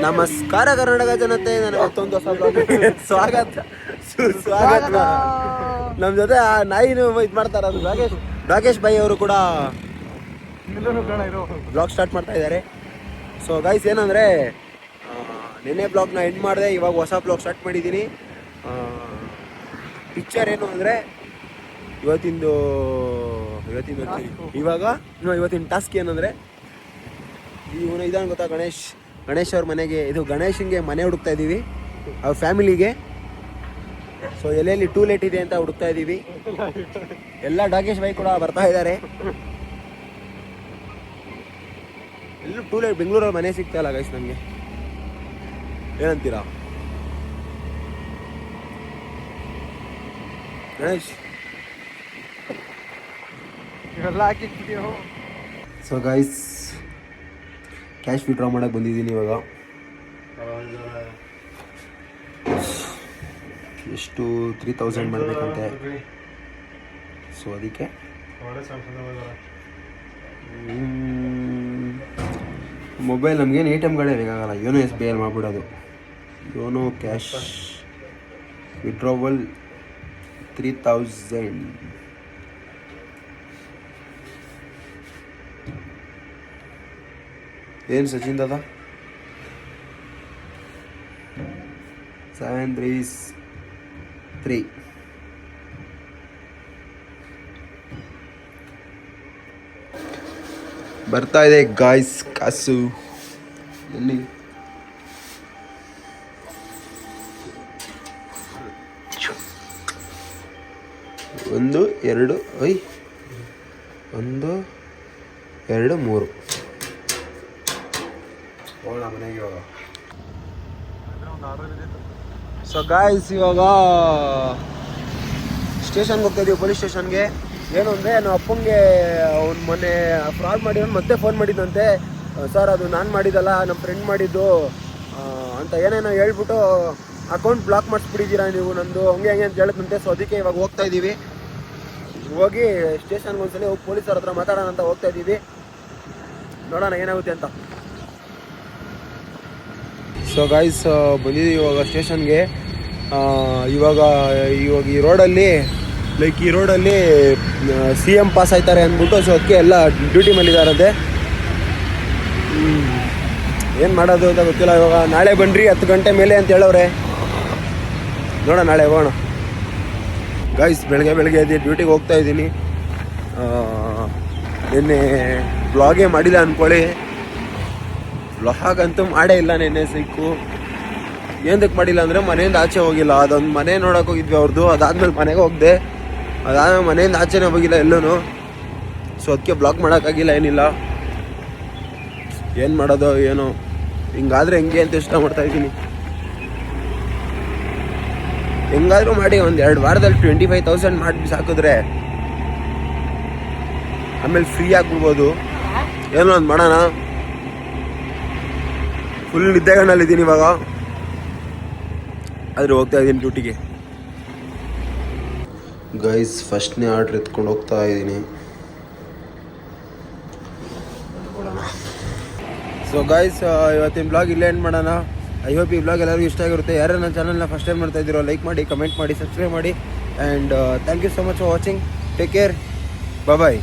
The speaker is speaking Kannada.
ನಮಸ್ಕಾರ ಕರ್ನಾಟಕ ಜನತೆ, ನನ್ನ ಮತ್ತೊಂದು ಹೊಸ ಬ್ಲಾಗ್ಗೆ ಸ್ವಾಗತ ಸುಸ್ವಾಗತ. ನಮ್ಮ ಜೊತೆ ಆ ನಾಯಿನು ಇದು ಮಾಡ್ತಾರೆ, ಅದು ರಾಕೇಶ್ ಭಾಯಿ ಅವರು ಕೂಡ ಬ್ಲಾಗ್ ಸ್ಟಾರ್ಟ್ ಮಾಡ್ತಾ ಇದ್ದಾರೆ. ಸೊ ಗೈಸ್ ಏನಂದರೆ, ನಿನ್ನೆ ಬ್ಲಾಗ್ನ ಎಂಡ್ ಮಾಡಿದೆ, ಇವಾಗ ಹೊಸ ಬ್ಲಾಗ್ ಸ್ಟಾರ್ಟ್ ಮಾಡಿದ್ದೀನಿ. ಪಿಕ್ಚರ್ ಏನು ಅಂದರೆ ಇವತ್ತಿನ ಟಾಸ್ಕ್ ಏನಂದರೆ, ಇವನು ಇದಾನ ಗೊತ್ತಾ, ಗಣೇಶ್ ಅವ್ರ ಮನೆಗೆ, ಇದು ಗಣೇಶನ್ಗೆ ಮನೆ ಹುಡುಕ್ತಾ ಇದ್ದೀವಿ, ಅವ್ರ ಫ್ಯಾಮಿಲಿಗೆ. ಸೊ ಎಲ್ಲೆಲ್ಲಿ ಟೂ ಲೇಟ್ ಇದೆ ಅಂತ ಹುಡುಕ್ತಾ ಇದ್ದೀವಿ. ಎಲ್ಲ ರಾಕೇಶ್ ಭಾಯಿ ಕೂಡ ಬರ್ತಾ ಇದ್ದಾರೆ. ಎಲ್ಲೂ ಟೂ ಲೇಟ್, ಬೆಂಗಳೂರಲ್ಲಿ ಮನೆ ಸಿಗ್ತಾ ಇಲ್ಲ ಗೈಸ್ ನಮಗೆ, ಏನಂತೀರಾ Ganesh? So guys cash withdraw ಮಾಡಕ್ಕೆ ಬಂದಿದ್ದೀನಿ ಇವಾಗ. ಎಷ್ಟು 3000 ಮಾಡಬೇಕಂತೆ. ಸೊ ಅದಕ್ಕೆ ಮೊಬೈಲ್ ನಮಗೇನು ATMಗಳೇ ಬೇಕಾಗಲ್ಲ, ಯೋನೋ SBI ಅಲ್ಲಿ ಮಾಡಿಬಿಡೋದು. YONO cash withdrawal 3000. ಏನು ಸಚಿನ್ ದಾದಾ? 733 ಬರ್ತಾ ಇದೆ ಗಾಯ್ಸ್ ಕಾಸು. ಎಲ್ಲಿ? ಒಂದು ಎರಡು 1 2 3 ಮನೆಗೆ ಇವಾಗ. ಸೊ ಗಾಯ್ಸ್ ಇವಾಗ ಸ್ಟೇಷನ್ಗೆ ಹೋಗ್ತಾ ಇದೀವಿ, ಪೊಲೀಸ್ ಸ್ಟೇಷನ್ಗೆ. ಏನು ಅಂದರೆ, ನಮ್ಮ ಅಪ್ಪಂಗೆ ಅವ್ನ ಮೊನ್ನೆ ಫ್ರಾಡ್ ಮಾಡಿ ಮತ್ತೆ ಫೋನ್ ಮಾಡಿದ್ದಂತೆ. ಸರ್ ಅದು ನಾನು ಮಾಡಿದ್ದಲ್ಲ, ನಮ್ಮ ಫ್ರೆಂಡ್ ಮಾಡಿದ್ದು ಅಂತ ಏನೇನೋ ಹೇಳ್ಬಿಟ್ಟು ಅಕೌಂಟ್ ಬ್ಲಾಕ್ ಮಾಡಿಸ್ಬಿಟ್ಟಿದ್ದೀರಾ ನೀವು ನಂದು, ಹಂಗೆ ಅಂತ ಹೇಳಿದಂತೆ. ಸೊ ಅದಕ್ಕೆ ಇವಾಗ ಹೋಗ್ತಾ ಇದ್ದೀವಿ. ಹೋಗಿ ಸ್ಟೇಷನ್ಗೆ ಒಂದ್ಸಲ ಹೋಗಿ ಪೊಲೀಸರ ಹತ್ರ ಮಾತಾಡೋಣ ಅಂತ ಹೋಗ್ತಾ ಇದ್ದೀವಿ. ನೋಡೋಣ ಏನಾಗುತ್ತೆ ಅಂತ. ಸೊ ಗೈಸ್ ಬಂದಿದ್ದೀವಿ ಇವಾಗ ಸ್ಟೇಷನ್ಗೆ. ಇವಾಗ ಈ ರೋಡಲ್ಲಿ CM ಪಾಸ್ ಆಯ್ತಾರೆ ಅಂದ್ಬಿಟ್ಟು, ಸೊ ಅದಕ್ಕೆ ಎಲ್ಲ ಡ್ಯೂಟಿ ಮೇಲಿದ್ದಾರಂತೆ. ಏನು ಮಾಡೋದು ಅಂತ ಗೊತ್ತಿಲ್ಲ. ಇವಾಗ ನಾಳೆ ಬನ್ನಿರಿ 10 ಗಂಟೆ ಮೇಲೆ ಅಂತ ಹೇಳವ್ರೆ. ನೋಡೋಣ, ನಾಳೆ ಹೋಗೋಣ. ಗೈಸ್ ಬೆಳಗ್ಗೆ ಎದ್ದು ಡ್ಯೂಟಿಗೆ ಹೋಗ್ತಾ ಇದ್ದೀನಿ. ನಿನ್ನೆ ಬ್ಲಾಗೇ ಮಾಡಿಲ್ಲ ಅಂದ್ಕೊಳ್ಳಿ. ಬ್ಲಾಗ್ ಅಂತೂ ಮಾಡೇ ಇಲ್ಲ. ನೆನ್ನೆ ಸಿಕ್ಕು ಏನಕ್ಕೆ ಮಾಡಿಲ್ಲ ಅಂದರೆ, ಮನೆಯಿಂದ ಆಚೆ ಹೋಗಿಲ್ಲ. ಅದೊಂದು ಮನೆ ನೋಡೋಕೆ ಹೋಗಿದ್ವಿ ಅವ್ರದ್ದು. ಅದಾದ್ಮೇಲೆ ಮನೆಗೆ ಹೋಗಿದೆ. ಅದಾದ್ಮೇಲೆ ಮನೆಯಿಂದ ಆಚೆನೇ ಹೋಗಿಲ್ಲ ಎಲ್ಲೂ. ಸೊ ಅದಕ್ಕೆ ಬ್ಲಾಗ್ ಮಾಡೋಕ್ಕಾಗಿಲ್ಲ, ಏನಿಲ್ಲ. ಏನು ಮಾಡೋದು ಏನೋ, ಹಿಂಗಾದ್ರೆ ಹೆಂಗೆ ಅಂತ ಇಷ್ಟ ಮಾಡ್ತಾಯಿದ್ದೀನಿ. ಹೆಂಗಾದ್ರೂ ಮಾಡಿ ಒಂದು 2 ವಾರದಲ್ಲಿ 25,000 ಮಾಡಿ ಸಾಕಿದ್ರೆ ಆಮೇಲೆ ಫ್ರೀ ಆಗ್ಬಿಡ್ಬೋದು. ಏನೋ ಒಂದು ಮಾಡೋಣ. ಫುಲ್ ನಿದ್ದೆಗಣ್ಣಲ್ಲಿದ್ದೀನಿ ಇವಾಗ, ಆದರೆ ಹೋಗ್ತಾ ಇದ್ದೀನಿ ಡ್ಯೂಟಿಗೆ. ಗೈಸ್ ಫಸ್ಟ್ನೇ ಆರ್ಡ್ರ್ ಎತ್ಕೊಂಡು ಹೋಗ್ತಾ ಇದ್ದೀನಿ. ಸೊ ಗೈಸ್ ಇವತ್ತಿನ ಬ್ಲಾಗ್ ಇಲ್ಲೇ ಎಂಡ್ ಮಾಡೋಣ. ಐ ಹೋಪ್ ಈ ಬ್ಲಾಗ್ ಎಲ್ಲರಿಗೂ ಇಷ್ಟ ಆಗಿರುತ್ತೆ. ಯಾರು ನನ್ನ ಚಾನಲ್ನ ಫಸ್ಟ್ ಟೈಮ್ ಮಾಡ್ತಾ ಇದ್ದೀರೋ ಲೈಕ್ ಮಾಡಿ, ಕಮೆಂಟ್ ಮಾಡಿ, ಸಬ್ಸ್ಕ್ರೈಬ್ ಮಾಡಿ. And thank you so much for watching. Take care, bye.